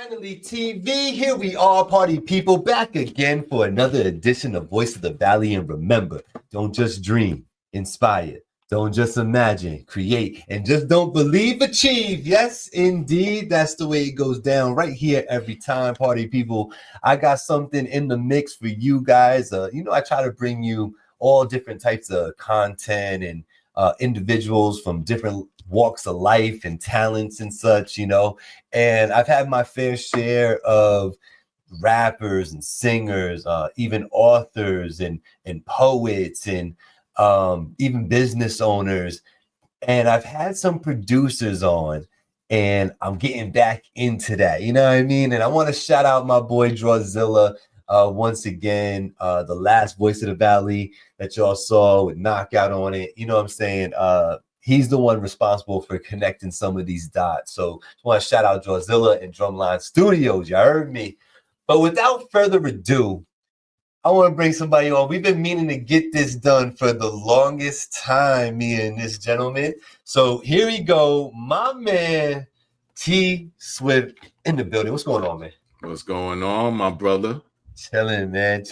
Finally, TV, here we are, party people, back again for another edition of Voice of the Valley. And remember, don't just dream, inspire. Don't just imagine, create, and just don't believe, achieve. Yes, indeed, that's the way it goes down right here every time, party people. I got something in the mix for you guys. I try to bring you all different types of content and individuals from different walks of life and talents and such, and I've had my fair share of rappers and singers, even authors and poets and even business owners. And I've had some producers on, and I'm getting back into that. You know what I mean? And I want to shout out my boy Drawzilla once again. The last Voice of the Valley that y'all saw with Knockout on it. You know what I'm saying? He's the one responsible for connecting some of these dots. So I want to shout out Drawzilla and Drumline Studios. You heard me. But without further ado, I want to bring somebody on. We've been meaning to get this done for the longest time, me and this gentleman. So here we go. My man, T Swift in the building. What's going on, man? What's going on, my brother? Chilling, man.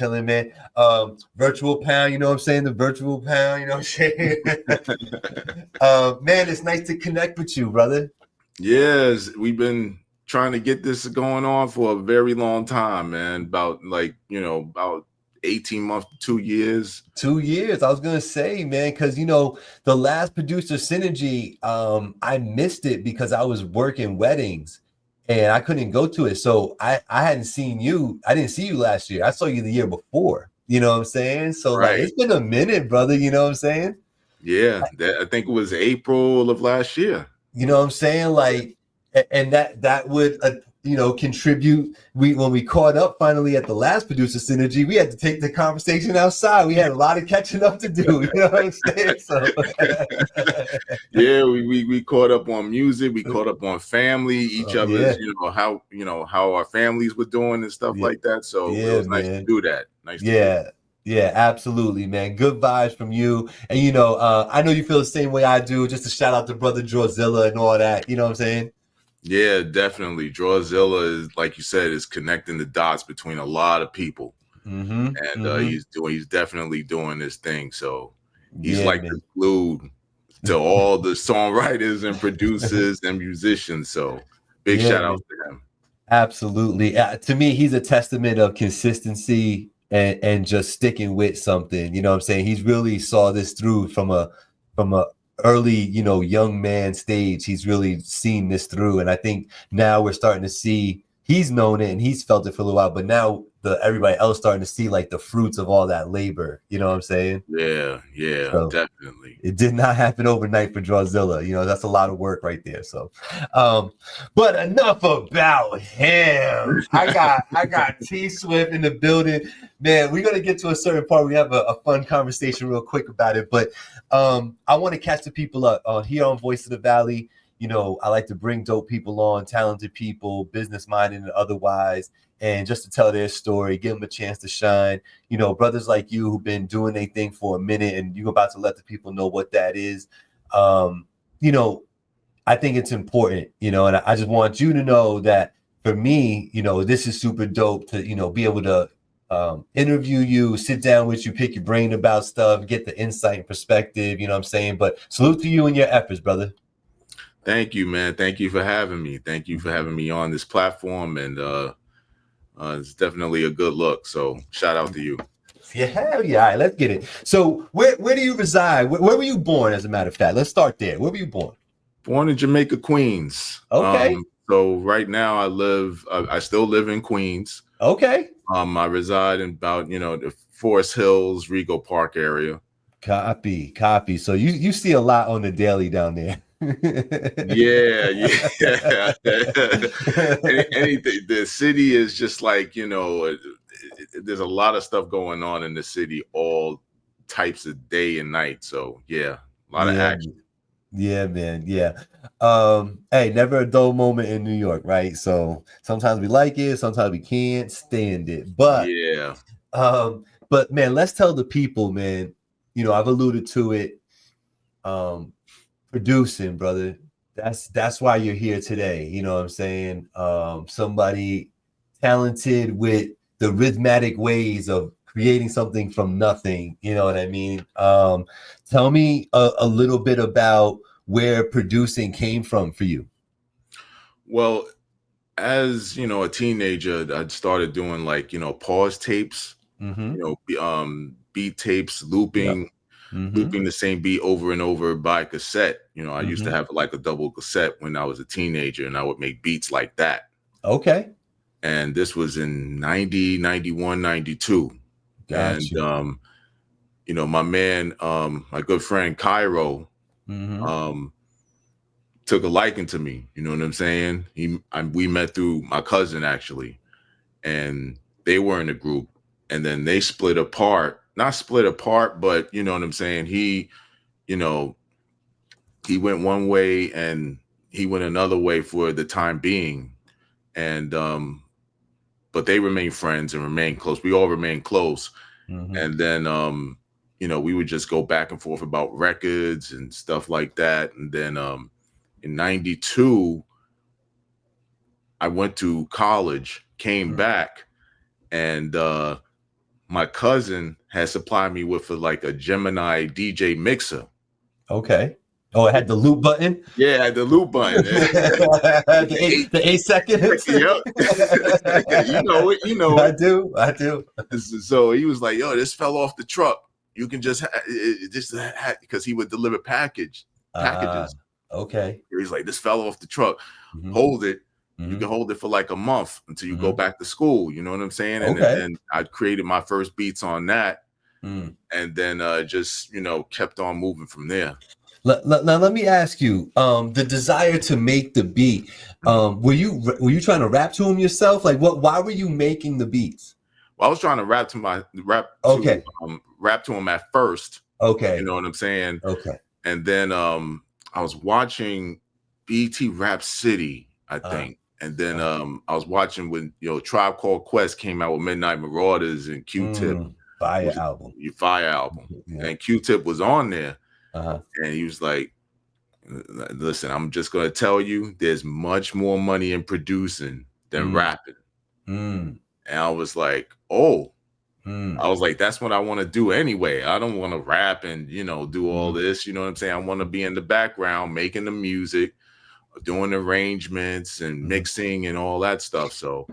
Virtual pound, you know what I'm saying? The virtual pound, you know what I'm saying? Man, it's nice to connect with you, brother. Yes, we've been trying to get this going on for a very long time, man. About 18 months to 2 years. 2 years. I was gonna say, man, because the last producer synergy, I missed it because I was working weddings and I couldn't go to it. So I hadn't seen you. I didn't see you last year. I saw you the year before. You know what I'm saying? So Right. it's been a minute, brother. You know what I'm saying? Yeah, I think it was April of last year. You know what I'm saying? And that would contribute. When we caught up finally at the last producer synergy, we had to take the conversation outside. We had a lot of catching up to do. You know what I'm saying? So yeah, we caught up on music. We caught up on family, each other's, how our families were doing and stuff like that. So it was nice to do that. Yeah, absolutely, man. Good vibes from you. And I know you feel the same way I do. Just to shout out to brother Drawzilla and all that. You know what I'm saying? Yeah, definitely. Drawzilla is, like you said, is connecting the dots between a lot of people, and he's definitely doing this thing. So he's the glue to all the songwriters and producers and musicians. So big shout out to him. Absolutely. To me, he's a testament of consistency and just sticking with something. You know what I'm saying? He's really saw this through from a early, young man stage. He's really seen this through. And I think now we're starting to see, he's known it and he's felt it for a little while, but now everybody else starting to see like the fruits of all that labor. You know what I'm saying? Yeah, so definitely. It did not happen overnight for Drawzilla. That's a lot of work right there. So, but enough about him. I got T Swift in the building. Man, we're gonna get to a certain part. We have a fun conversation real quick about it. But I want to catch the people up here on Voice of the Valley. I like to bring dope people on, talented people, business-minded and otherwise, and just to tell their story, give them a chance to shine. Brothers like you who've been doing their thing for a minute and you're about to let the people know what that is. I think it's important, and I just want you to know that for me, this is super dope to, be able to interview you, sit down with you, pick your brain about stuff, get the insight and perspective, you know what I'm saying? But salute to you and your efforts, brother. Thank you, man. Thank you for having me. Thank you for having me on this platform. And it's definitely a good look. So shout out to you. Yeah, hell yeah. All right, let's get it. So where do you reside? Where were you born, as a matter of fact? Let's start there. Where were you born? Born in Jamaica, Queens. Okay. So right now I still live in Queens. Okay. I reside in about, the Forest Hills, Rego Park area. Copy. So you see a lot on the daily down there. Yeah. Anything. The city is just like, there's a lot of stuff going on in the city, all types of day and night. So yeah, a lot of action. Yeah, man. Yeah. Hey, never a dull moment in New York, right? So sometimes we like it, sometimes we can't stand it. But yeah. But man, let's tell the people, man. I've alluded to it. Producing, brother. That's why you're here today. You know what I'm saying? Somebody talented with the rhythmic ways of creating something from nothing. You know what I mean? Tell me a little bit about where producing came from for you. Well, as you know, a teenager, I started doing like, pause tapes, Mm-hmm. beat tapes, Yep. looping the same beat over and over by cassette. I used to Mm-hmm. have like a double cassette when I was a teenager, and I would make beats like that. Okay. And this was in 90, 91, 92. Got And you. my man, my good friend Cairo, Mm-hmm. um, took a liking to me. You know what I'm saying? We met through my cousin actually, and they were in a group, and then they split apart. Not split apart, but you know what I'm saying. You know, he went one way and he went another way for the time being, and but they remain friends and remain close. We all remain close, Mm-hmm. and then we would just go back and forth about records and stuff like that, and then in 92 I went to college, came back, and my cousin had supplied me with like a Gemini DJ mixer. Okay. Oh, it had the loop button. Yeah, I had the loop button. The 8 seconds. Yep. You know it. You know I it. do. I do. So he was like, "Yo, this fell off the truck. You can just because he would deliver packages. Okay. He's like, this fell off the truck. Mm-hmm. Hold it. You Mm-hmm. can hold it for like a month until you go back to school. You know what I'm saying? And Okay. then I created my first beats on that, Mm. and then just kept on moving from there. Now let me ask you, the desire to make the beat. Were you trying to rap to him yourself? Like what? Why were you making the beats? Well, I was trying to rap to him at first. Okay. You know what I'm saying? Okay. And then I was watching BT Rap City, I think. And then I was watching when Tribe Called Quest came out with Midnight Marauders and Q-Tip. Fire album. Yeah. And Q-Tip was on there. Uh-huh. And he was like, listen, I'm just going to tell you, there's much more money in producing than rapping. And I was like, oh. I was like, that's what I want to do anyway. I don't want to rap and, do all this. You know what I'm saying? I want to be in the background, making the music, doing arrangements and mixing and all that stuff. So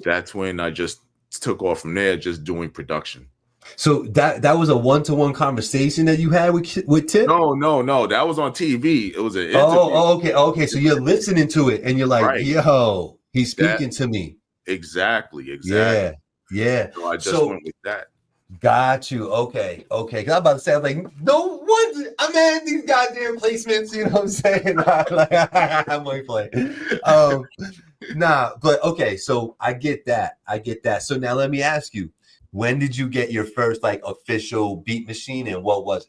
that's when I just took off from there, just doing production. So that was a one-to-one conversation that you had with Tip? No. That was on TV. It was an interview. Okay. So you're listening to it and you're like, right. Yo, he's speaking to me. Exactly. Yeah. So I just went with that. Got you. Okay. Cause I'm about to say, I'm like, no wonder I'm at these goddamn placements. You know what I'm saying? I'm like playing. But okay. So I get that. So now let me ask you, when did you get your first like official beat machine, and what was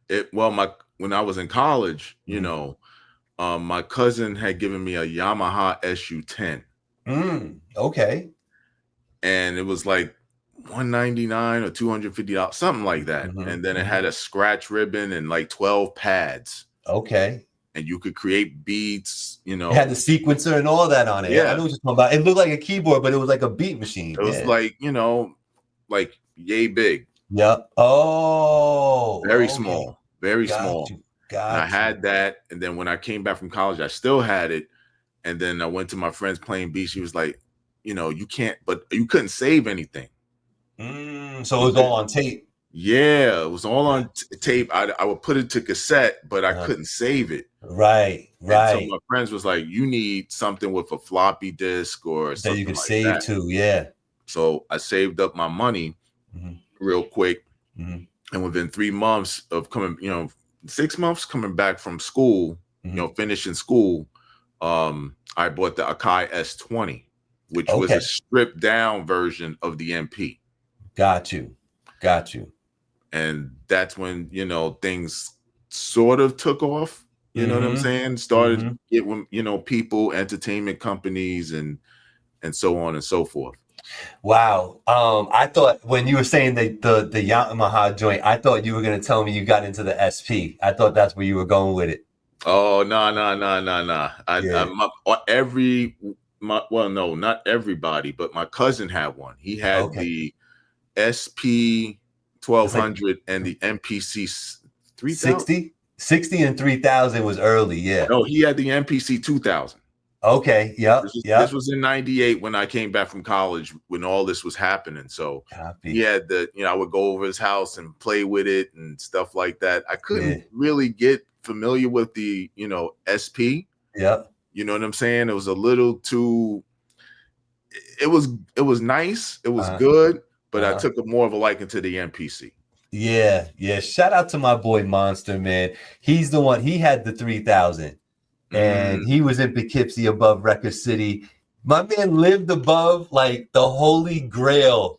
it? When I was in college, my cousin had given me a Yamaha SU-10. Okay. And it was like $199 or $250, something like that. And then it had a scratch ribbon and like 12 pads. Okay. And you could create beats, It had the sequencer and all that on it. Yeah. I know what you're talking about. It looked like a keyboard, but it was like a beat machine. It was like, like yay big. Yep. Oh. Very small. Very small. Got I had that. And then when I came back from college, I still had it. And then I went to my friends playing beats. She was like, you can't, but you couldn't save anything. So it was all on tape. Yeah, it was all on tape. I would put it to cassette, but I couldn't save it. Right. And so my friends was like, you need something with a floppy disk or something that you could like save that. to. Yeah. So I saved up my money real quick. And within 3 months of coming, 6 months coming back from school, finishing school, I bought the Akai S20, which was a stripped down version of the MP. Got you. And that's when, things sort of took off. You know what I'm saying? Started getting, people, entertainment companies, and so on and so forth. Wow. I thought when you were saying the Yamaha joint, I thought you were going to tell me you got into the SP. I thought that's where you were going with it. Oh, no, no, no, no, no. Yeah. Well, no, not everybody, but my cousin had one. He had Okay. the SP It's like 1200 and the MPC 3000. 60 and 3000 was early. Yeah. No, he had the MPC 2000. Okay. Yep. This Yep. was in '98 when I came back from college when all this was happening. So he Copy. had I would go over his house and play with it and stuff like that. I Yeah. couldn't really get familiar with the, SP. Yep. You know what I'm saying? It was a little too, it was nice. It was Uh-huh. good, but I Uh-huh. took more of a liking to the MPC. Yeah. Yeah. Shout out to my boy Monster, man. He's the one. He had the 3000 and he was in Poughkeepsie above Record City. My man lived above like the holy grail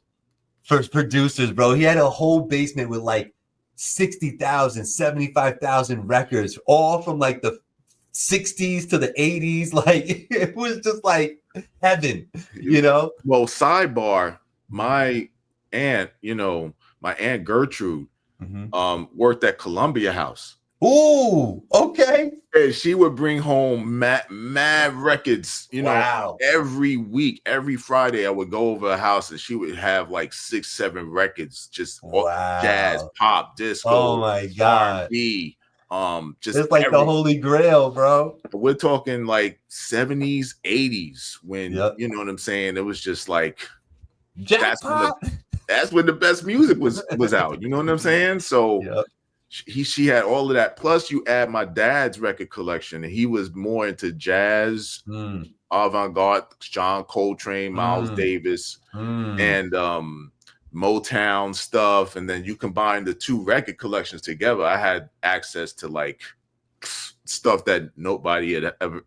for producers, bro. He had a whole basement with like 60,000, 75,000 records, all from like the 60s to the 80s. Like it was just like heaven, you know? Well, sidebar, my aunt, my aunt Gertrude, worked at Columbia House. Ooh, okay. And she would bring home mad records, Wow. every week, every Friday. I would go over her house and she would have like 6, 7 records, just jazz, pop, disco, oh my God, R&B, just it's like the holy grail, bro. We're talking like 70s, 80s when you know what I'm saying. It was just like jackpot. That's when the best music was out. You know what I'm saying? So she had all of that. Plus, you add my dad's record collection, and he was more into jazz, avant-garde, John Coltrane, Miles Davis, and Motown stuff. And then you combine the two record collections together. I had access to like stuff that nobody had ever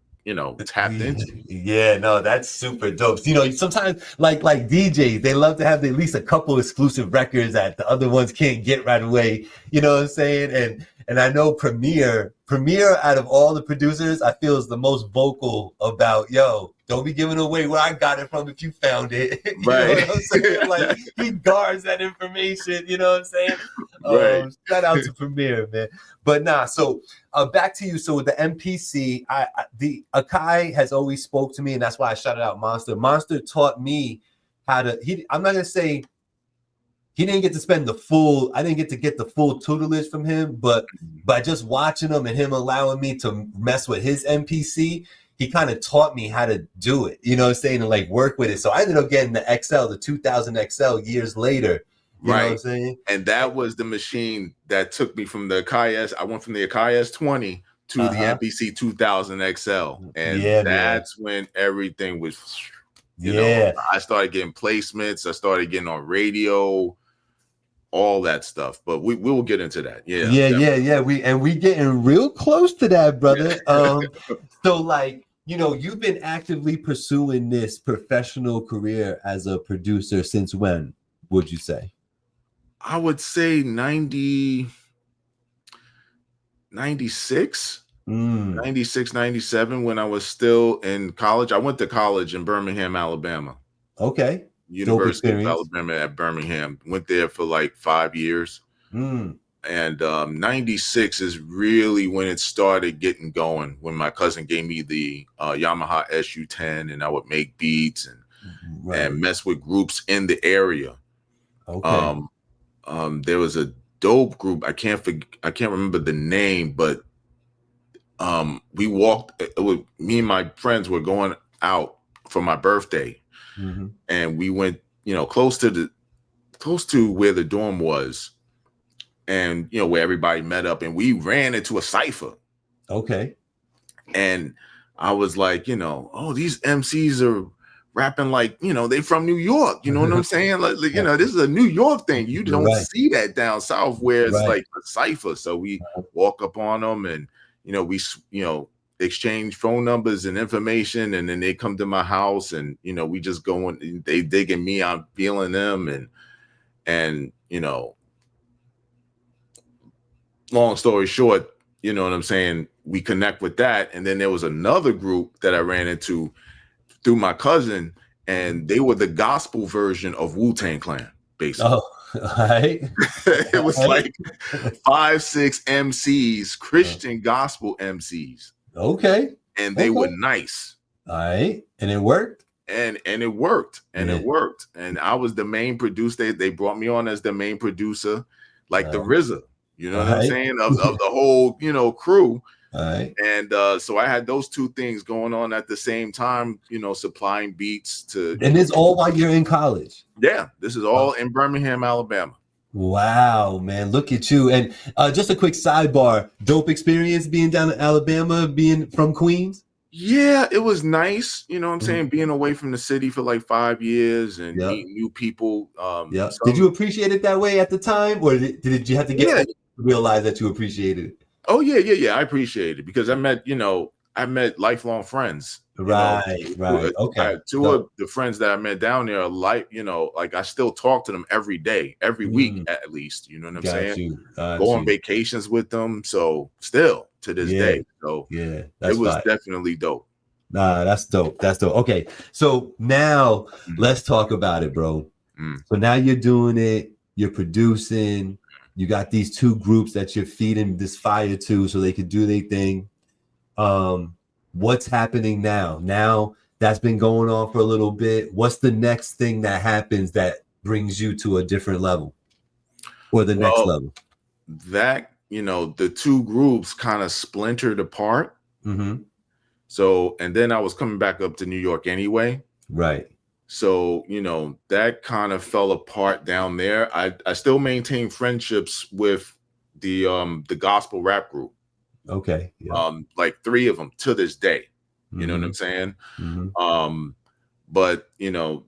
tapped into. Yeah, no, that's super dope. Sometimes like DJs, they love to have at least a couple exclusive records that the other ones can't get right away. You know what I'm saying? And I know Premier out of all the producers, I feel is the most vocal about, don't be giving away where I got it from if you found it. You right. know what I'm saying? Like he guards that information, you know what I'm saying? Right. Shout out to Premier, man. But nah, so back to you. So with the MPC, the Akai has always spoke to me, and that's why I shouted out Monster. Monster taught me how to. I'm not gonna say he didn't get to spend the full. I didn't get the full tutelage from him, but by just watching him and him allowing me to mess with his MPC, he kind of taught me how to do it. You know what I'm saying? And like work with it. So I ended up getting the XL, the 2000 XL years later. You know what I'm saying? And that was the machine that took me from the Akai S. I went from the Akai S20 to the MPC 2000 XL. And that's when everything was, I started getting placements. I started getting on radio, all that stuff. But we will get into that. Yeah. We getting real close to that, brother. So like, you've been actively pursuing this professional career as a producer since when, would you say? I would say 96, 97 when I was still in college. I went to college in Birmingham, Alabama. Okay. University of Alabama at Birmingham. Went there for like 5 years. And 96 is really when it started getting going, when my cousin gave me the Yamaha SU-10 and I would make beats and mess with groups in the area. Okay. There was a dope group. I can't remember the name, but we walked. Me and my friends were going out for my birthday, and we went, close to where the dorm was, and where everybody met up, and we ran into a cipher. Okay. And I was like, oh, these MCs are rapping like, they from New York. You know what I'm saying? Like this is a New York thing. You don't see that down south where it's like a cipher. So we walk up on them and, we exchange phone numbers and information. And then they come to my house and, we just go and they digging me, I'm feeling them. And long story short, you know what I'm saying? We connect with that. And then there was another group that I ran into through my cousin, and they were the gospel version of Wu-Tang Clan, basically. Right. It was like 5-6 MCs, Christian gospel MCs, Okay. and they were nice. All right, and it worked. And it worked, and it worked. And I was the main producer. They brought me on as the main producer, like the RZA. You know what I'm saying? Of the whole, crew. All right. And so I had those two things going on at the same time, supplying beats to. And it's all while you're in college. Yeah, this is all in Birmingham, Alabama. Wow, man, look at you. And just a quick sidebar, dope experience being down in Alabama, being from Queens. Yeah, it was nice. You know what I'm saying? Being away from the city for like 5 years and meeting new people. Did you appreciate it that way at the time, or did you have to get to realize that you appreciated it? Oh, yeah. I appreciate it because I met lifelong friends. Right. Okay. Two of the friends that I met down there are like I still talk to them every day, every week at least. You know what I'm saying? Go on vacations with them. So still to this day. So it was definitely dope. Nah, that's dope. That's dope. Okay. So now let's talk about it, bro. So now you're doing it, you're producing, you got these two groups that you're feeding this fire to so they could do their thing. What's happening now? Now that's been going on for a little bit. What's the next thing that happens that brings you to a different level or the next level? That, the two groups kind of splintered apart. So, and then I was coming back up to New York anyway. Right. So, that kind of fell apart down there. I still maintain friendships with the gospel rap group. Okay. Yeah. Like 3 of them to this day. You know what I'm saying? But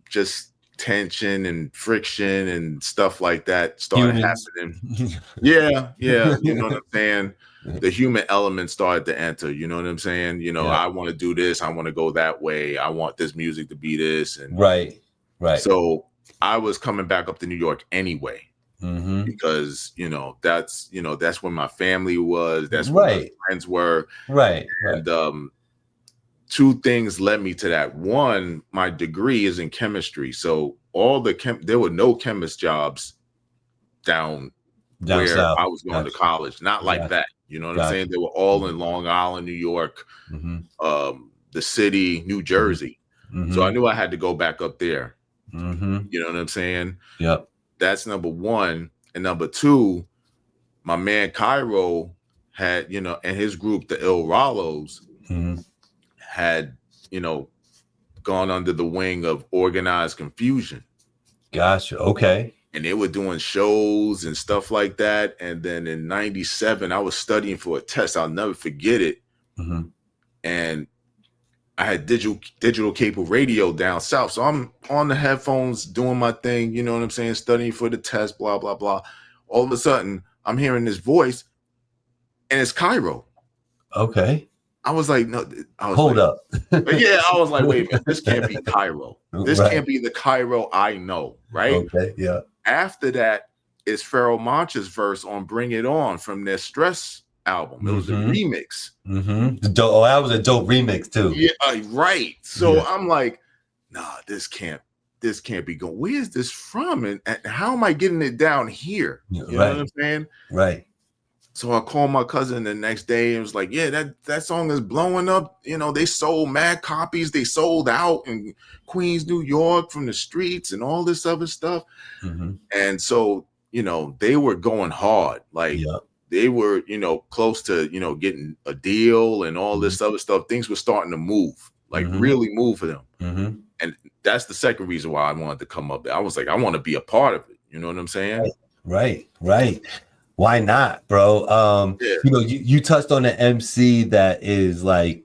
just tension and friction and stuff like that started happening. Yeah. You know what I'm saying? The human element started to enter. You know what I'm saying? I want to do this. I want to go that way. I want this music to be this. And right. So I was coming back up to New York anyway. Because that's where my family was, that's where my friends were, and 2 things led me to that. One, my degree is in chemistry, so all there were no chemist jobs down where south. I was going to college, not like that. You know what I'm saying? They were all in Long Island, New York, the city, New Jersey. So I knew I had to go back up there. You know what I'm saying? Yep. That's number 1. And number 2, my man Cairo had, and his group, the Il Rallos, had, gone under the wing of Organized Confusion. Gotcha. Okay. And they were doing shows and stuff like that. And then in 97, I was studying for a test. I'll never forget it. And I had digital cable radio down south. So I'm on the headphones doing my thing, you know what I'm saying, studying for the test, blah, blah, blah. All of a sudden, I'm hearing this voice, and it's Cairo. Okay. I was like, no, hold up. Yeah, I was like, wait a minute, this can't be Cairo. This can't be the Cairo I know, right? Okay, yeah. After that is Pharoah Monch's verse on Bring It On from their Stress album. It was a remix. That was a dope remix too. Yeah, right. So I'm like, nah, this can't be going. Where is this from? And how am I getting it down here? You know what I'm saying? Right. So I called my cousin the next day and was like, yeah, that song is blowing up. They sold mad copies. They sold out in Queens, New York from the streets and all this other stuff. And so, they were going hard. Like, they were, close to, getting a deal and all this other stuff. Things were starting to move, like really move for them. And that's the second reason why I wanted to come up there. I was like, I want to be a part of it. You know what I'm saying? Right. Why not, bro? You touched on the MC that is like,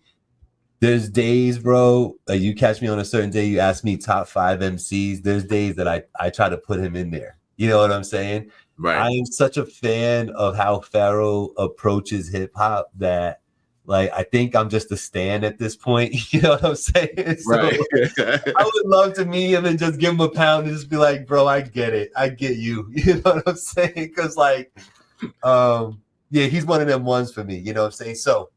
there's days, bro, you catch me on a certain day, you ask me top 5 MCs. There's days that I try to put him in there. You know what I'm saying? Right. I am such a fan of how Pharoah approaches hip hop that, like, I think I'm just a stan at this point. You know what I'm saying? So, right. I would love to meet him and just give him a pound and just be like, bro, I get it. I get you. You know what I'm saying? Because, like, he's one of them ones for me. You know what I'm saying? So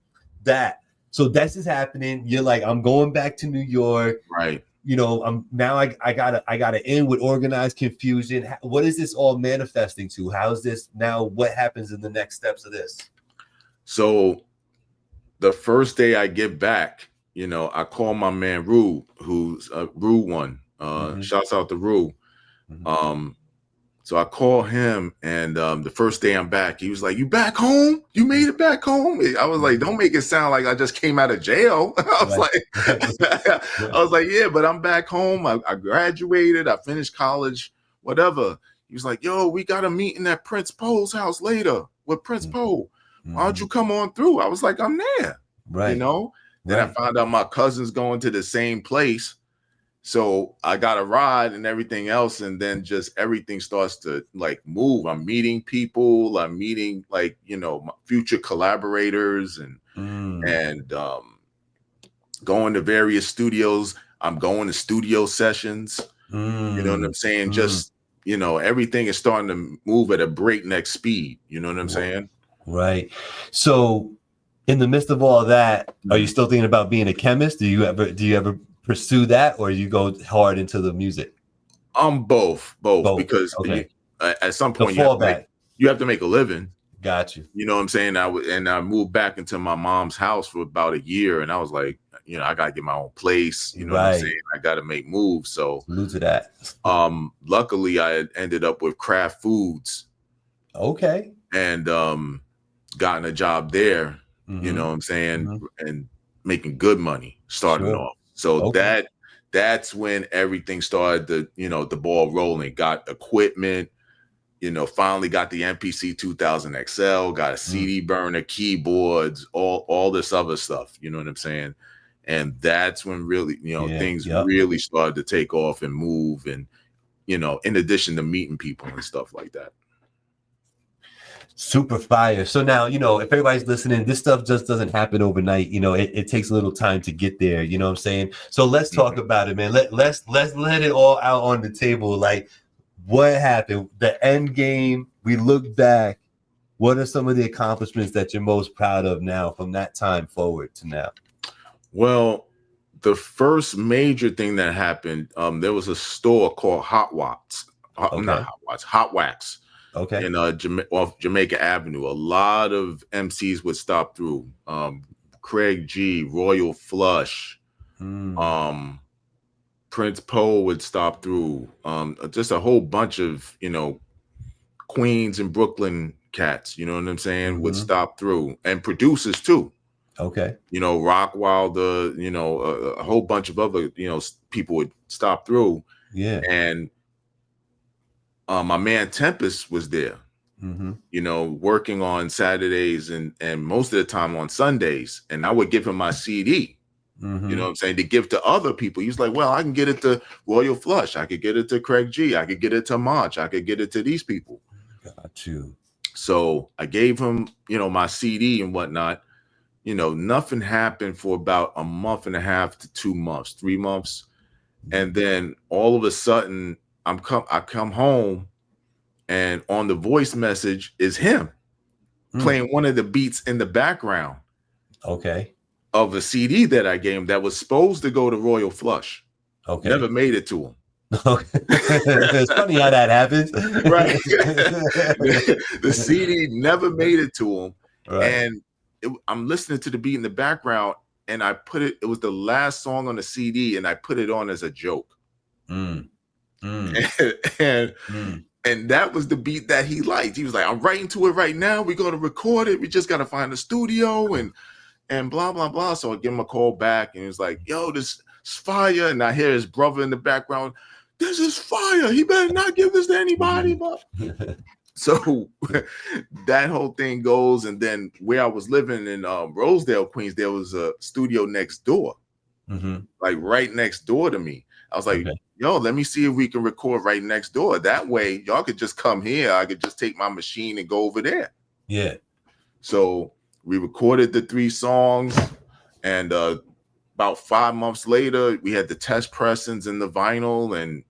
that's just happening. You're like, I'm going back to New York. Right. I gotta end with organized confusion. What is this all manifesting to? How's this now? What happens in the next steps of this? So the first day I get back, I call my man Rue, who's Rue one. Shouts out to Rue. So I call him, and the first day I'm back, he was like, "You back home? You made it back home?" I was like, "Don't make it sound like I just came out of jail." I was like, "Yeah, but I'm back home. I graduated. I finished college. Whatever." He was like, "Yo, we got a meeting at Prince Poe's house later with Prince Poe. Why don't you come on through?" I was like, "I'm there." Right. Then I found out my cousin's going to the same place. So I got a ride and everything else, and then just everything starts to like move. I'm meeting people. I'm meeting my future collaborators and going to various studios. I'm going to studio sessions. You know what I'm saying? Just everything is starting to move at a breakneck speed. You know what I'm saying? Right. So, in the midst of all of that, are you still thinking about being a chemist? Do you ever pursue that, or you go hard into the music? Both because at some point you have to make a living. Got you. You know what I'm saying? I moved back into my mom's house for about a year, and I was like, I gotta get my own place. You know what I'm saying? I gotta make moves. So salute to that. Luckily I had ended up with Kraft Foods. Okay. And gotten a job there, you know what I'm saying, and making good money starting off. So that's when everything started to, the ball rolling. Got equipment, finally got the MPC 2000 XL, got a CD burner, keyboards, all this other stuff, you know what I'm saying? And that's when really, things really started to take off and move, and, in addition to meeting people and stuff like that. Super fire. So now, if everybody's listening, this stuff just doesn't happen overnight. It takes a little time to get there. You know what I'm saying? So let's talk about it, man. Let's let it all out on the table. Like, what happened? The end game. We look back. What are some of the accomplishments that you're most proud of now from that time forward to now? Well, the first major thing that happened, there was a store called Hot Wax. Not Hot Wax, Hot Wax. Okay. In off Jamaica Avenue. A lot of MCs would stop through. Craig G, Royal Flush, Prince Poe would stop through. Just a whole bunch of, Queens and Brooklyn cats, you know what I'm saying, would stop through. And producers too. Okay. Rock Wilder, a whole bunch of other, people would stop through. Yeah. And my man Tempest was there, working on Saturdays and most of the time on Sundays. And I would give him my CD, you know what I'm saying, to give to other people. He was like, well, I can get it to Royal Flush. I could get it to Craig G. I could get it to March. I could get it to these people. Got you. So I gave him, my CD and whatnot. Nothing happened for about a month and a half to 2 months, 3 months. And then all of a sudden, I come home, and on the voice message is him playing one of the beats in the background. Okay. Of a CD that I gave him that was supposed to go to Royal Flush. Okay. Never made it to him. It's funny how that happens. Right. The CD never made it to him. Right. And I'm listening to the beat in the background, and I put it was the last song on the CD, and I put it on as a joke. And that was the beat that he liked. He was like, I'm writing to it right now. We're going to record it. We just got to find a studio and blah, blah, blah. So I give him a call back, and he was like, yo, this is fire. And I hear his brother in the background. This is fire. He better not give this to anybody. So that whole thing goes. And then where I was living in Rosedale, Queens, there was a studio next door, like right next door to me. I was like, yo, let me see if we can record right next door. That way, y'all could just come here. I could just take my machine and go over there. Yeah. So we recorded the 3 songs, and about 5 months later, we had the test pressings and the vinyl, and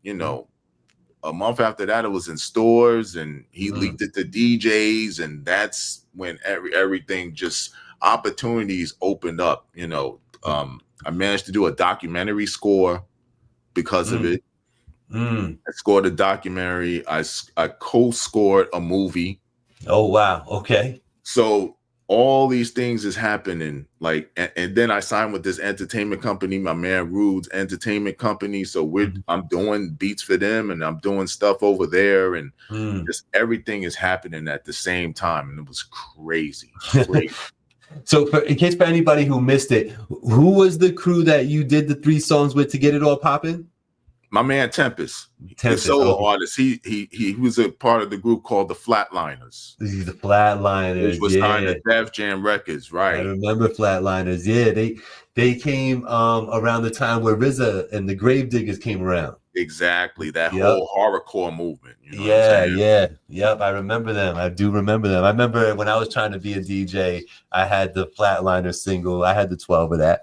a month after that, it was in stores, and he leaked it to DJs, and that's when everything just opportunities opened up. I managed to do a documentary score because of it. Mm. I scored a documentary. I co-scored a movie. Oh, wow. Okay. So all these things is happening, like, and then I signed with this entertainment company, my man Rude's entertainment company. So I'm doing beats for them, and I'm doing stuff over there, and just everything is happening at the same time, and it was crazy. So, in case for anybody who missed it, who was the crew that you did the 3 songs with to get it all popping? My man Tempest, the solo artist. He was a part of the group called the Flatliners. The Flatliners, which was signed to Def Jam Records, right? I remember Flatliners. Yeah, they came around the time where RZA and the Gravediggers came around. Exactly, that whole horrorcore movement. You know yep. I remember them. I do remember them. I remember when I was trying to be a DJ, I had the Flatliners single. I had the 12 of that.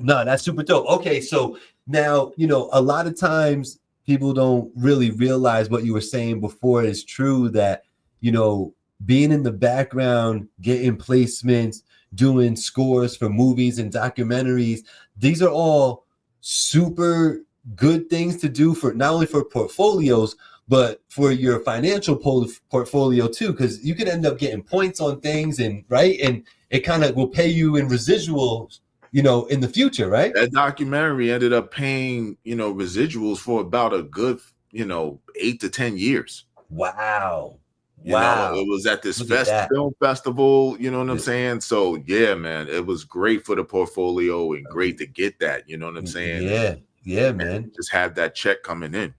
No, that's super dope. Okay, so now, a lot of times people don't really realize what you were saying before is true, that, being in the background, getting placements, doing scores for movies and documentaries, these are all super good things to do for not only for portfolios, but for your financial portfolio too, because you could end up getting points on things, and it kind of will pay you in residuals, in the future, right? That documentary ended up paying, residuals for about a good, 8 to 10 years. Wow. It was at this film festival, you know what I'm saying? So yeah, man, it was great for the portfolio and great to get that, you know what I'm saying? Yeah, man. Just have that check coming in.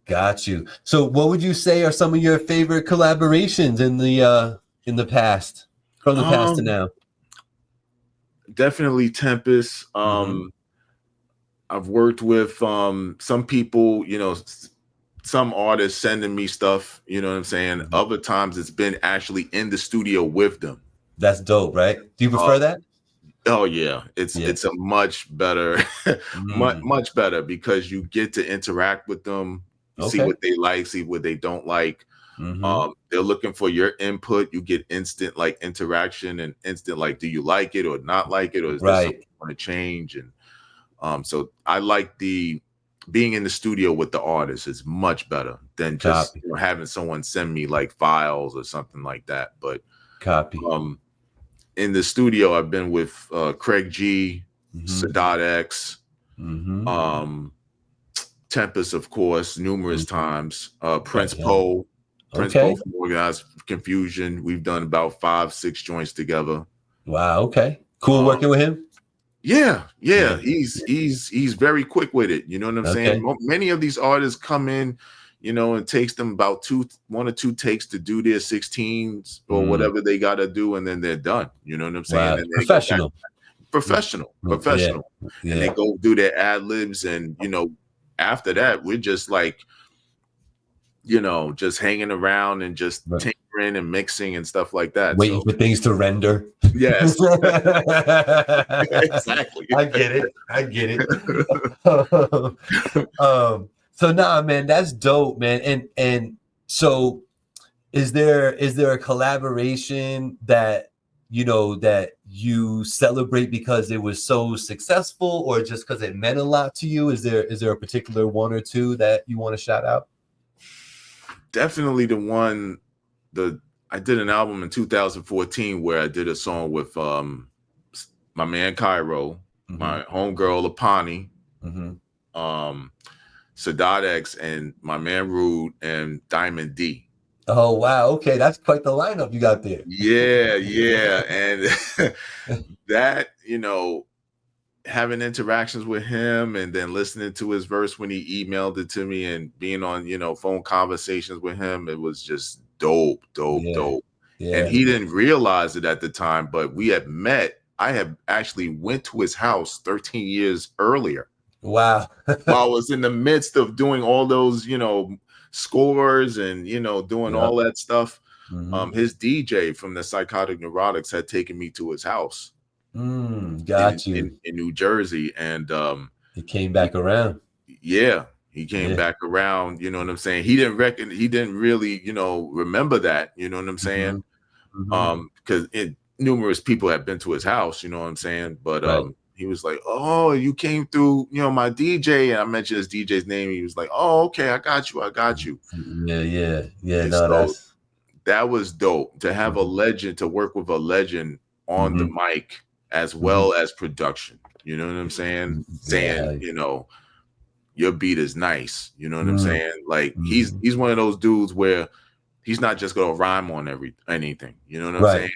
Got you. So what would you say are some of your favorite collaborations in the past, from the past to now? Definitely Tempest. I've worked with some people, some artists sending me stuff, you know what I'm saying? Other times it's been actually in the studio with them. That's dope, right? Do you prefer that? Oh yeah, it's a much better, much better, because you get to interact with them, see what they like, see what they don't like. They're looking for your input. You get instant interaction and instant do you like it or not like it, or is there something you want to change? And so I like being in the studio with the artist is much better than just having someone send me files or something like that. But in the studio, I've been with Craig G, Sadat X, Tempest, of course, numerous times. Prince Poe. Prince Poe from Organized Confusion. We've done about 5-6 joints together. Wow. Okay. Cool working with him. Yeah. He's very quick with it. You know what I'm saying? Many of these artists come in, it takes them about 1 or 2 takes to do their 16s or whatever they got to do, and then they're done. You know what I'm saying? Wow. And Professional. And they go do their ad libs, and after that, we're just just hanging around and just tinkering and mixing and stuff like that. Waiting for things to render. Yes. Exactly. I get it. So nah, man, that's dope, man. And so is there a collaboration that that you celebrate because it was so successful, or just because it meant a lot to you? Is there a particular one or two that you want to shout out? Definitely the one, I did an album in 2014 where I did a song with my man Cairo, my homegirl Lapani, Sadat X, and my man Rude and Diamond D. Oh wow, okay, that's quite the lineup you got there. Yeah, and that having interactions with him and then listening to his verse when he emailed it to me and being on phone conversations with him, it was just dope. Yeah. And he didn't realize it at the time, but we had met. I had actually went to his house 13 years earlier. Wow. While I was in the midst of doing all those scores and doing all that stuff. His DJ from the Psychotic Neurotics had taken me to his house. Got you. In New Jersey, and he came back around. Yeah, he came back around. You know what I'm saying? He didn't really remember that. You know what I'm saying? Because numerous people had been to his house. You know what I'm saying? But he was like, "Oh, you came through, my DJ," and I mentioned his DJ's name. He was like, "Oh, okay, I got you." Yeah. And No, so that's that was dope to have a legend, to work with a legend on the mic as well as production. You know what I'm saying? Saying, your beat is nice. You know what I'm saying? Like he's one of those dudes where he's not just gonna rhyme on anything. You know what I'm saying?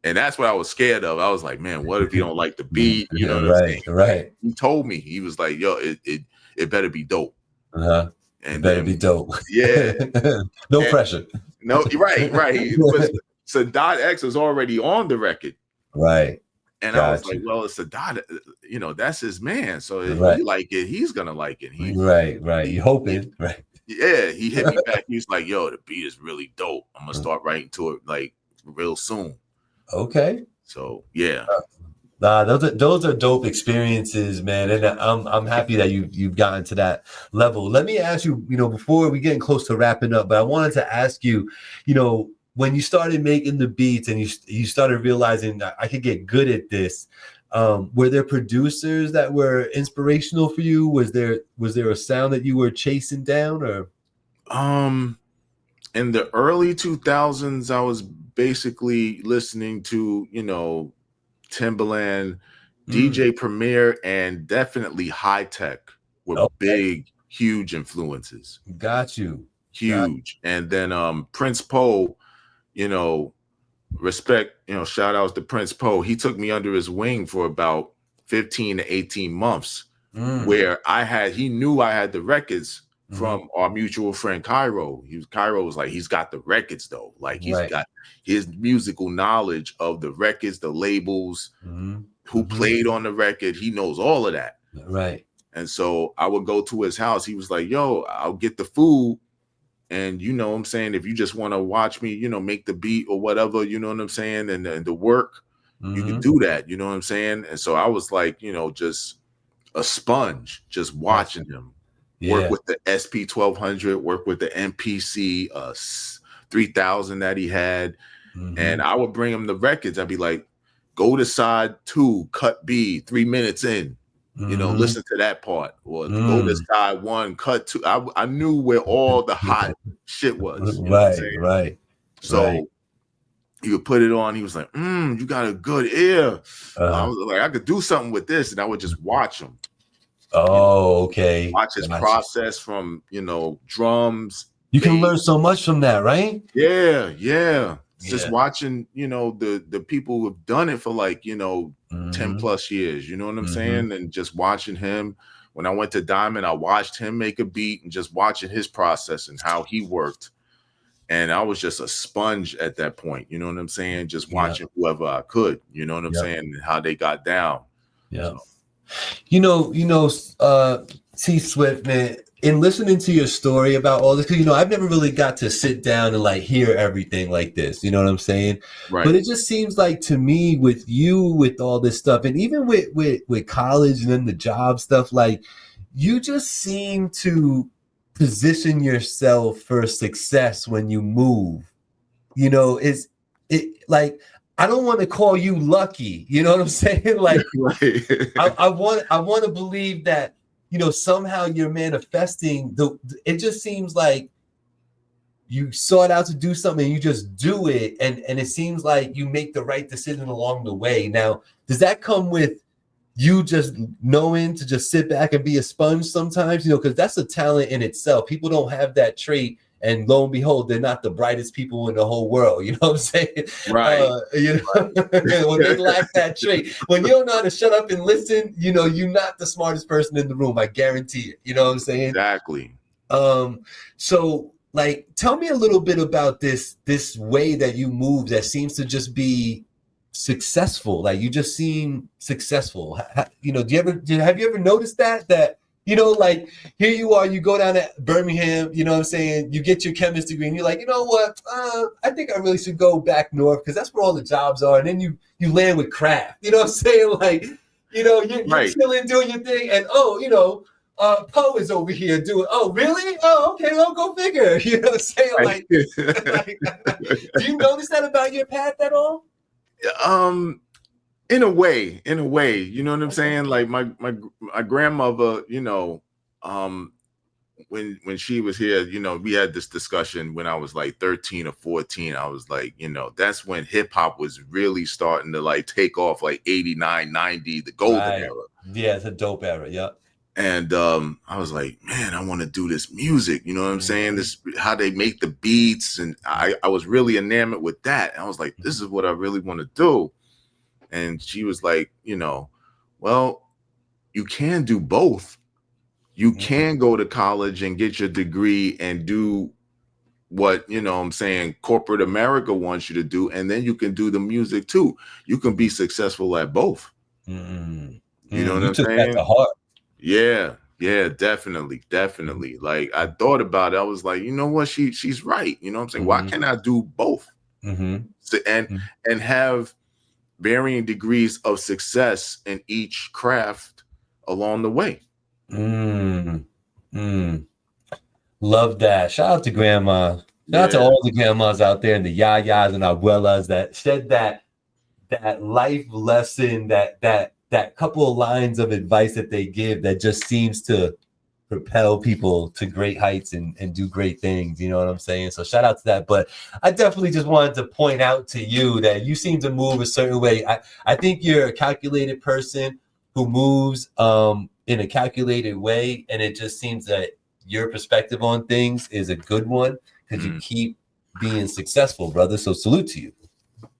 And that's what I was scared of. I was like, man, what if he don't like the beat? You know what I'm saying? Right. He told me, he was like, yo, it better be dope. And it better be dope. Yeah. No pressure. No, right. But Sadat X was already on the record. Right. And I was like, well, it's Sadat, that's his man. So if he like it, he's gonna like it. Right. You hoping, right? Yeah, he hit me back. He was like, yo, the beat is really dope. I'm gonna start writing to it like real soon. Okay. So yeah. Those are dope experiences, man, and I'm happy that you've gotten to that level. Let me ask you, before we getting close to wrapping up, but I wanted to ask you, when you started making the beats and you started realizing that I could get good at this, were there producers that were inspirational for you? Was there a sound that you were chasing down, or? In the early 2000s, I was basically listening to, Timbaland, DJ Premier, and definitely High Tech were big, huge influences. Got you. Huge. And then Prince Poe, respect, shout outs to Prince Poe. He took me under his wing for about 15 to 18 months where he knew I had the records from our mutual friend Cairo. Cairo was like, he's got the records though. Like he's got his musical knowledge of the records, the labels, who played on the record. He knows all of that. Right. And so I would go to his house. He was like, yo, I'll get the food. And you know what I'm saying? If you just want to watch me, make the beat or whatever, you know what I'm saying? And the work, you can do that. You know what I'm saying? And so I was like, just a sponge, just watching him. Work with the SP 1200, work with the MPC 3000 that he had. And I would bring him the records. I'd be like, go to side 2, cut B, 3 minutes in, listen to that part. Or go to side 1, cut 2. I knew where all the hot shit was. Right. So you would put it on. He was like, you got a good ear. I was like, I could do something with this. And I would just watch him. Okay. Watch his process from, drums. You can learn so much from that, right? Yeah. Just watching, the people who have done it for like, 10 plus years, you know what I'm saying? And just watching him. When I went to Diamond, I watched him make a beat and just watching his process and how he worked. And I was just a sponge at that point, you know what I'm saying? Just watching whoever I could, you know what I'm saying? And how they got down. Yeah. So. T Swift, man, in listening to your story about all this, because I've never really got to sit down and like hear everything like this, you know what I'm saying? Right. But it just seems like to me with you, with all this stuff, and even with college and then the job stuff, like you just seem to position yourself for success when you move. Is it like, I don't want to call you lucky. You know what I'm saying? Like, I want to believe that, somehow you're manifesting. It just seems like you sought out to do something and you just do it. And it seems like you make the right decision along the way. Now, does that come with you just knowing to just sit back and be a sponge sometimes? Because that's a talent in itself. People don't have that trait. And lo and behold, they're not the brightest people in the whole world. You know what I'm saying? Right. When they lack that trait. When you don't know how to shut up and listen, you're not the smartest person in the room. I guarantee it. You know what I'm saying? Exactly. So, like, tell me a little bit about this way that you move that seems to just be successful. Like, you just seem successful. Have you ever noticed that? Like here you are, you go down to Birmingham, you know what I'm saying? You get your chemist degree and you're like, you know what? I think I really should go back north because that's where all the jobs are. And then you land with Kraft, you know what I'm saying? Like, you're chilling, doing your thing. And, Poe is over here doing, oh, really? Oh, okay, well, go figure. You know what I'm saying? Like, do you notice that about your path at all? In a way, you know what I'm saying? Like my grandmother, when she was here, we had this discussion when I was like 13 or 14. I was like, that's when hip hop was really starting to like take off, like 89, 90, the golden era. Yeah, it's a dope era. Yep. And I was like, man, I want to do this music. You know what I'm saying? This how they make the beats. And I was really enamored with that. And I was like, this is what I really want to do. And she was like, well, you can do both. You can go to college and get your degree and do what, corporate America wants you to do. And then you can do the music too. You can be successful at both. You know what I'm saying? That to heart. Yeah, definitely. Like I thought about it. I was like, you know what? She's right. You know what I'm saying? Why can't I do both? So, and have varying degrees of success in each craft along the way. Love that. Shout out to grandma. Shout out to all the grandmas out there and the yayas and abuelas that shed that life lesson, that couple of lines of advice that they give that just seems to propel people to great heights and do great things. You know what I'm saying? So shout out to that. But I definitely just wanted to point out to you that you seem to move a certain way. I think you're a calculated person who moves in a calculated way. And it just seems that your perspective on things is a good one because you keep being successful, brother. So salute to you.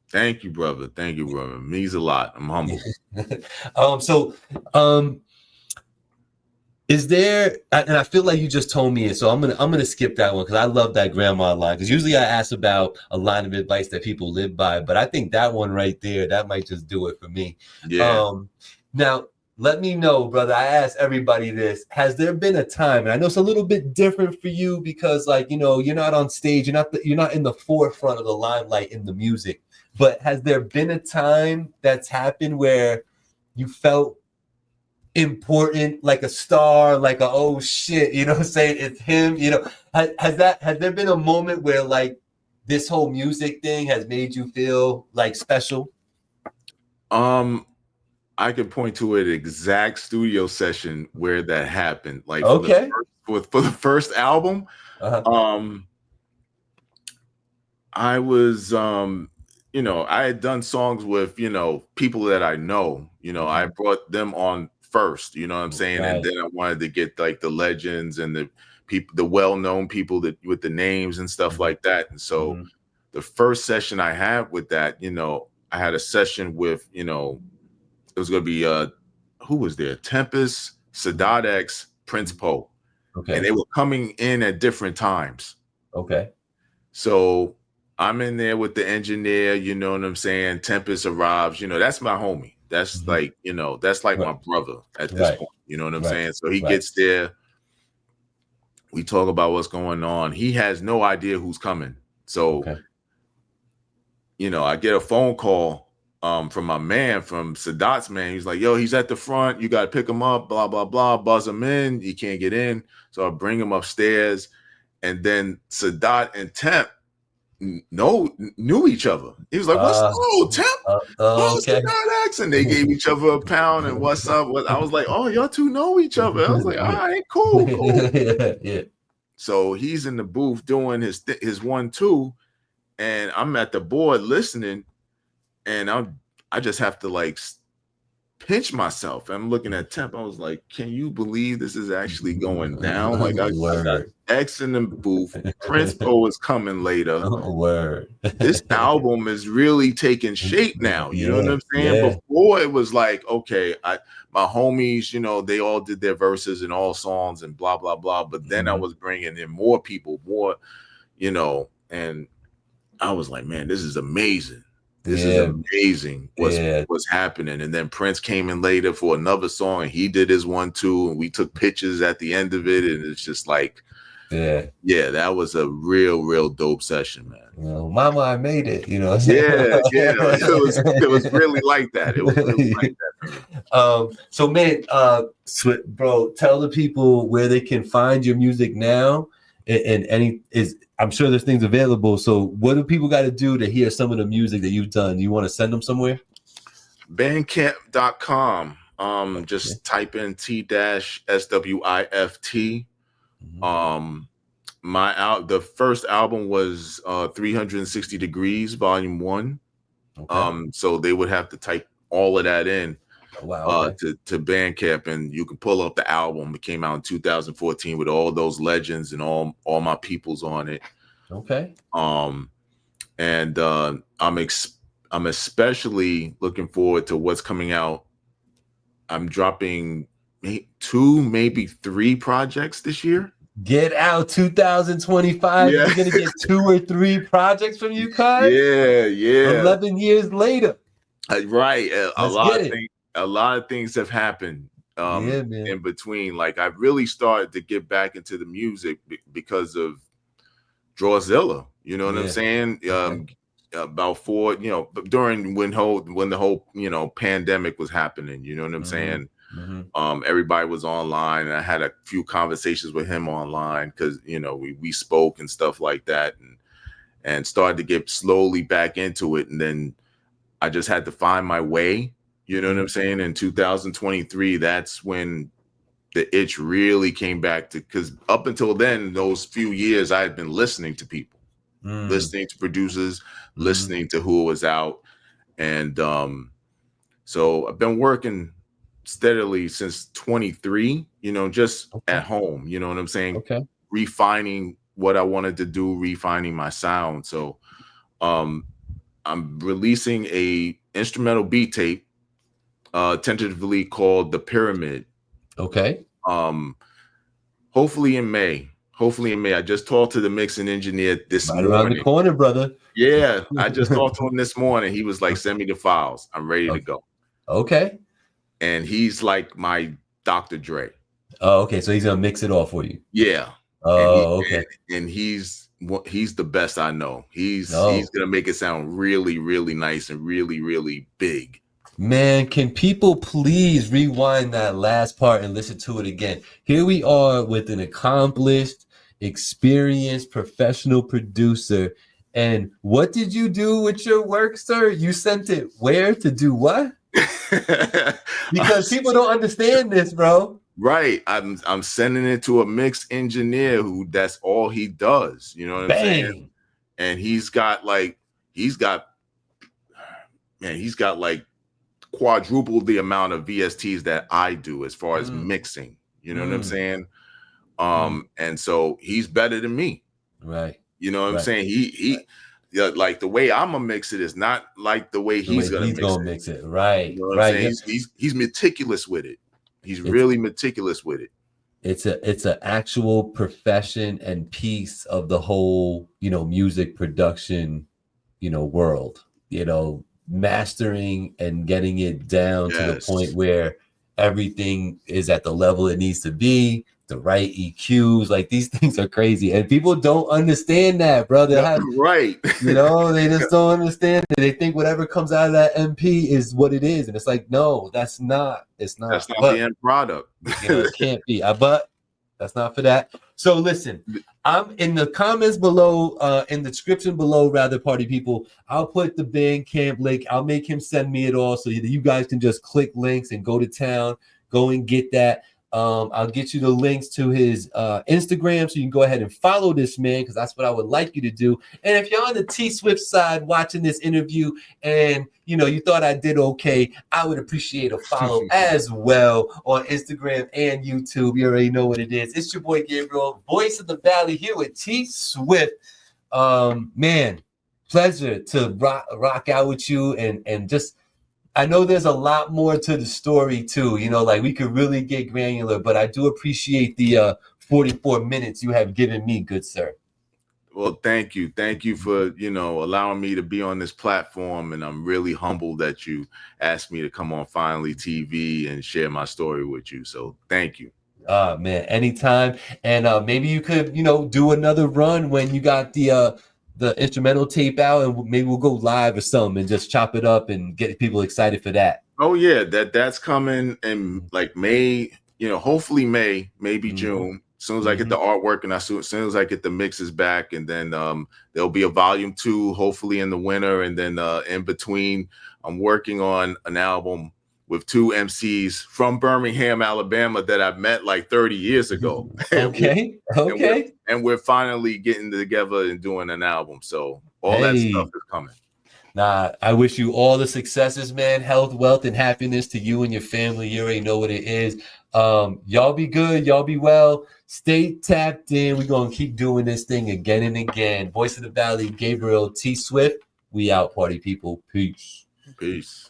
Thank you, brother. It means a lot. I'm humble. Is there, and I feel like you just told me it, so I'm gonna skip that one because I love that grandma line. Because usually I ask about a line of advice that people live by, but I think that one right there, that might just do it for me. Yeah. Now, let me know, brother. I ask everybody this: has there been a time? And I know it's a little bit different for you because, like, you're not on stage, you're not in the forefront of the limelight in the music. But has there been a time that's happened where you felt important, like a star, like a oh shit, you know what I'm saying? It's him, has there been a moment where like this whole music thing has made you feel like special? I could point to an exact studio session where that happened. Like for the first album, I was I had done songs with, people that I know, I brought them on first, you know what I'm saying? Right. And then I wanted to get like the legends and the people, the well-known people that with the names and stuff like that. And so the first session I had with that, I had a session with, it was going to be, who was there? Tempest, Sadat X, Prince Poe. Okay. And they were coming in at different times. Okay. So I'm in there with the engineer, you know what I'm saying? Tempest arrives, that's my homie. That's like, that's like my brother at this point. You know what I'm saying? So he gets there. We talk about what's going on. He has no idea who's coming. So, I get a phone call from my man, from Sadat's man. He's like, yo, he's at the front. You got to pick him up, blah, blah, blah. Buzz him in. He can't get in. So I bring him upstairs. And then Sadat and Temp knew each other. He was like, what's up, Temp? Sadat X. And they gave each other a pound and what's up. I was like, oh, y'all two know each other. I was like, all right, cool. Yeah. So he's in the booth doing his 1-2, and I'm at the board listening, and I just have to like pinch myself. I'm looking at Temp. I was like, can you believe this is actually going down? Like I got X in the booth. Prince Poe is coming later. This album is really taking shape now. You know what I'm saying? Yeah. Before it was like, okay, my homies, they all did their verses in all songs and blah, blah, blah. But then I was bringing in more people, and I was like, man, this is amazing. This is amazing what's happening. And then Prince came in later for another song and he did his 1-2 and we took pictures at the end of it. And it's just like, that was a real dope session, man. Well, mama, I made it, Yeah. It was really like that. It was really like that. So man, bro, tell the people where they can find your music now and I'm sure there's things available. So what do people got to do to hear some of the music that you've done? You want to send them somewhere? Bandcamp.com. Okay. Just type in T-SWIFT. The first album was 360 Degrees, Volume 1. Okay. So they would have to type all of that in Wow. Okay. to Bandcamp, and you can pull up the album. It came out in 2014 with all those legends and all my peoples on it. Okay. And I'm especially looking forward to what's coming out. I'm dropping 2, maybe 3 projects this year. Get out 2025. Yeah. You're gonna get 2 or 3 projects from you, guys. Yeah. 11 years later. Right. A lot of things have happened man. in between. Like, I really started to get back into the music because of Drawzilla. You know what I'm saying? About 4, during when the whole pandemic was happening. You know what I'm saying? Everybody was online, and I had a few conversations with him online because we spoke and stuff like that, and started to get slowly back into it. And then I just had to find my way. You know what I'm saying? In 2023, that's when the itch really came back because up until then, those few years, I had been listening to people, listening to producers, listening to who was out. And so I've been working steadily since 23, just at home, you know what I'm saying? Okay. Refining what I wanted to do, refining my sound. So I'm releasing a instrumental beat tape, tentatively called The Pyramid. Okay. Hopefully in May. I just talked to the mixing engineer this morning. Around the corner, brother. Yeah, I just talked to him this morning. He was like, send me the files. I'm ready to go. Okay. And he's like my Dr. Dre. Oh, okay. So he's gonna mix it all for you. Yeah. Oh, okay. And he's the best I know. He's gonna make it sound really, really nice and really, really big. Man, can people please rewind that last part and listen to it again? Here we are with an accomplished, experienced, professional producer. And what did you do with your work, sir? You sent it where to do what? Because people don't understand this, bro. Right. I'm sending it to a mix engineer who that's all he does. You know what I'm saying? And he's got like quadruple the amount of VSTs that I do as far as mixing. You know what I'm saying? And so he's better than me. Right. You know what I'm saying? He like the way I'm gonna mix it is not like the way he's gonna mix it. Right. You know what I'm saying? He's meticulous with it. He's really meticulous with it. It's an actual profession and piece of the whole, music production, world, mastering and getting it down to the point where everything is at the level it needs to be, the right EQs. Like, these things are crazy, and people don't understand that, brother. Right. They just don't understand it. They think whatever comes out of that MP is what it is, and it's like, no, that's not. It's not. That's not the end product. It can't be. But that's not for that. So listen, I'm in the comments below, in the description below, rather, party people. I'll put the Bandcamp link. I'll make him send me it all so that you guys can just click links and go to town, go and get that. I'll get you the links to his Instagram so you can go ahead and follow this man, because that's what I would like you to do. And if you're on the T-Swift side watching this interview and you thought I did okay, I would appreciate a follow as well on Instagram and YouTube. You already know what it is. It's your boy Gabriel, voice of the valley, here with T-Swift. Man, pleasure to rock out with you and just, I know there's a lot more to the story too, like we could really get granular, but I do appreciate the 44 minutes you have given me, good sir. Well, thank you. Thank you for, allowing me to be on this platform. And I'm really humbled that you asked me to come on Finally TV and share my story with you. So thank you. Man, anytime. And maybe you could, do another run when you got the instrumental tape out, and maybe we'll go live or something and just chop it up and get people excited for that. Oh yeah, that's coming in like May, hopefully May, maybe June. As soon as I get the artwork and as soon as I get the mixes back, and then there'll be a volume 2, hopefully in the winter. And then in between, I'm working on an album with 2 MCs from Birmingham, Alabama that I've met like 30 years ago. Okay. And we're finally getting together and doing an album. So all that Hey. stuff is coming. Nah, I wish you all the successes, man. Health, wealth, and happiness to you and your family. You already know what it is. Y'all be good. Y'all be well. Stay tapped in. We're going to keep doing this thing again and again. Voice of the Valley, Gabriel T. Swift. We out, party people. Peace. Peace.